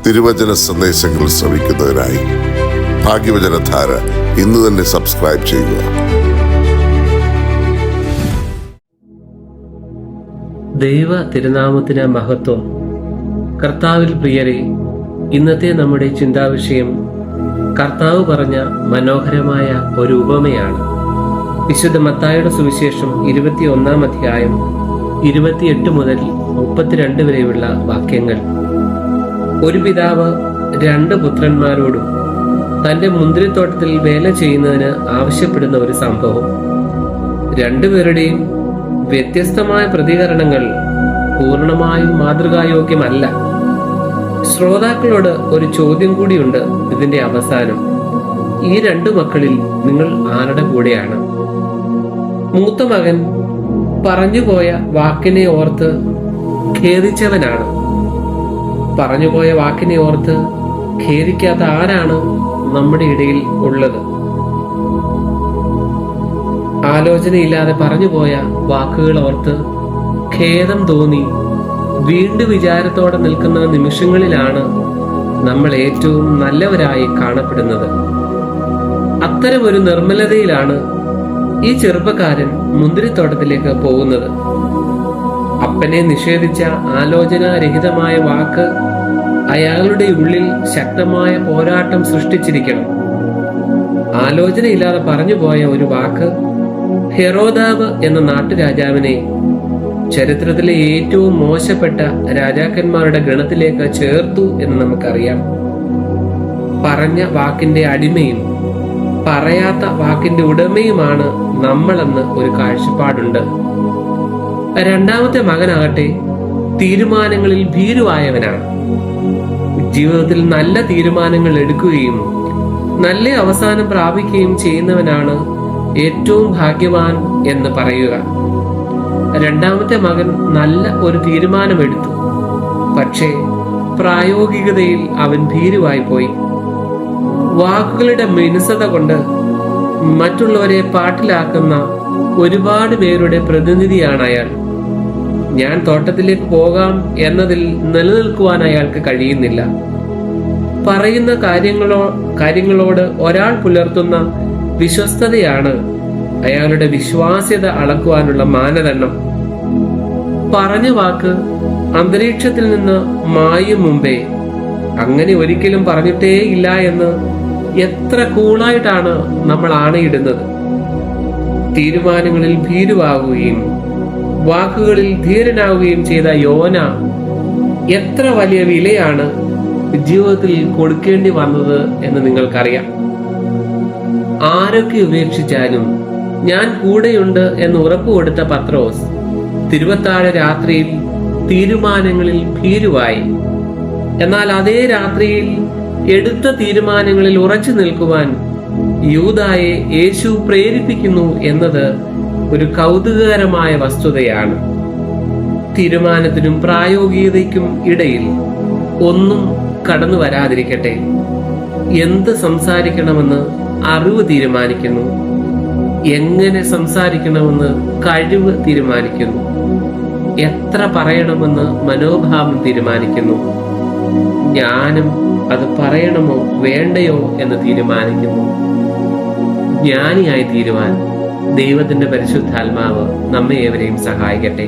തിരുവചന സന്ദേശങ്ങൾ ശ്രവിക്കുന്നതിനായി ഭാഗ്യവചനധാര ഇന്ന് തന്നെ സബ്സ്ക്രൈബ് ചെയ്യുക. ദൈവ തിരുനാമത്തിന് മഹത്വം. കർത്താവിൽ പ്രിയരെ, ഇന്നത്തെ നമ്മുടെ ചിന്താവിഷയം കർത്താവ് പറഞ്ഞ മനോഹരമായ ഒരു ഉപമയാണ്. വിശുദ്ധ മത്തായിയുടെ സുവിശേഷം 21-ാം അധ്യായം 28 മുതൽ 32 വരെയുള്ള വാക്യങ്ങൾ. ഒരു പിതാവ് 2 പുത്രന്മാരോടും തന്റെ മുന്തിരിത്തോട്ടത്തിൽ വേല ചെയ്യുന്നതിന് ആവശ്യപ്പെടുന്ന ഒരു സംഭവം. രണ്ടുപേരുടെയും വ്യത്യസ്തമായ പ്രതികരണങ്ങൾ പൂർണ്ണമായും മാതൃകായോഗ്യമല്ല. ശ്രോതാക്കളോട് ഒരു ചോദ്യം കൂടിയുണ്ട് ഇതിന്റെ അവസാനം. ഈ 2 മക്കളിൽ നിങ്ങൾ ആരുടെ കൂടെയാണ്? മൂത്ത മകൻ പറഞ്ഞുപോയ വാക്കിനെ ഓർത്ത് ഖേദിച്ചവനാണ്. പറഞ്ഞുപോയ വാക്കിനെ ഓർത്ത് ഖേദിക്കാത്ത ആരാണ് നമ്മുടെ ഇടയിൽ ഉള്ളത്? ആലോചനയില്ലാതെ പറഞ്ഞുപോയ വാക്കുകൾ ഓർത്ത് ഖേദം തോന്നി വീണ്ടും വിചാരത്തോടെ നിൽക്കുന്ന നിമിഷങ്ങളിലാണ് നമ്മൾ ഏറ്റവും നല്ലവരായി കാണപ്പെടുന്നത്. അത്തരമൊരു നിർമ്മലതയിലാണ് ഈ ചെറുപ്പക്കാരൻ മുന്തിരിത്തോട്ടത്തിലേക്ക് പോകുന്നത്. അപ്പനെ നിഷേധിച്ച ആലോചനാരഹിതമായ വാക്ക് അയാളുടെ ഉള്ളിൽ ശക്തമായ പോരാട്ടം സൃഷ്ടിച്ചിരിക്കണം. ആലോചനയില്ലാതെ പറഞ്ഞുപോയ ഒരു വാക്ക് ഹെറോദാവ് എന്ന നാട്ടുരാജാവിനെ ചരിത്രത്തിലെ ഏറ്റവും മോശപ്പെട്ട രാജാക്കന്മാരുടെ ഗണത്തിലേക്ക് ചേർത്തു എന്ന് നമുക്കറിയാം. പറഞ്ഞ വാക്കിന്റെ അടിമയും പറയാത്ത വാക്കിന്റെ ഉടമയുമാണ് നമ്മളെന്ന് ഒരു കാഴ്ചപ്പാടുണ്ട്. രണ്ടാമത്തെ മകനാകട്ടെ തീരുമാനങ്ങളിൽ ഭീരുവായവനാണ്. ജീവിതത്തിൽ നല്ല തീരുമാനങ്ങൾ എടുക്കുകയും നല്ല അവസാനം പ്രാപിക്കുകയും ചെയ്യുന്നവനാണ് ഏറ്റവും ഭാഗ്യവാൻ എന്ന് പറയുക. രണ്ടാമത്തെ മകൻ നല്ല ഒരു തീരുമാനമെടുത്തു, പക്ഷേ പ്രായോഗികതയിൽ അവൻ ഭീരുവായി പോയി. വാക്കുകളുടെ മിനുസത കൊണ്ട് മറ്റുള്ളവരെ പാട്ടിലാക്കുന്ന ഒരുപാട് പേരുടെ പ്രതിനിധിയാണ് അയാൾ. ഞാൻ തോട്ടത്തിലേക്ക് പോകാം എന്നതിൽ നിലനിൽക്കുവാൻ അയാൾക്ക് കഴിയുന്നില്ല. പറയുന്ന കാര്യങ്ങളോട് ഒരാൾ പുലർത്തുന്ന വിശ്വസ്തതയാണ് അയാളുടെ വിശ്വാസ്യത അളക്കുവാനുള്ള മാനദണ്ഡം. പറഞ്ഞ വാക്ക് അന്തരീക്ഷത്തിൽ നിന്ന് മായും മുമ്പേ അങ്ങനെ ഒരിക്കലും പറഞ്ഞിട്ടേ ഇല്ല എന്ന് എത്ര കൂളായിട്ടാണ് നമ്മൾ ആണയിടുന്നത്. തീരുമാനങ്ങളിൽ ഭീരുവാകുകയും വാക്കുകളിൽ ധീരനാവുകയും ചെയ്ത യോന എത്ര വലിയ വിലയാണ് ജീവിതത്തിൽ കൊടുക്കേണ്ടി വന്നത് എന്ന് നിങ്ങൾക്കറിയാം. ആരൊക്കെ ഉപേക്ഷിച്ചാലും ഞാൻ കൂടെയുണ്ട് എന്ന് ഉറപ്പുകൊടുത്ത പത്രോസ് തിരുവത്താഴ രാത്രിയിൽ തീരുമാനങ്ങളിൽ ഭീരുവായി. എന്നാൽ അതേ രാത്രിയിൽ എടുത്ത തീരുമാനങ്ങളിൽ ഉറച്ചു നിൽക്കുവാൻ യൂദായെ യേശു പ്രേരിപ്പിക്കുന്നു എന്നത് ഒരു കൗതുകകരമായ വസ്തുതയാണ്. തീരുമാനത്തിനും പ്രായോഗികതയ്ക്കും ഇടയിൽ ഒന്നും കടന്നു വരാതിരിക്കട്ടെ. എന്ത് സംസാരിക്കണമെന്ന് അറിവ് തീരുമാനിക്കുന്നു, എങ്ങനെ സംസാരിക്കണമെന്ന് കഴിവ് തീരുമാനിക്കുന്നു, എത്ര പറയണമെന്ന് മനോഭാവം തീരുമാനിക്കുന്നു, ജ്ഞാനം അത് പറയണമോ വേണ്ടയോ എന്ന് തീരുമാനിക്കുന്നു. ജ്ഞാനിയായി തീരുവാൻ ദൈവത്തിന്റെ പരിശുദ്ധാത്മാവ് നമ്മെ ഏവരെയും സഹായിക്കട്ടെ.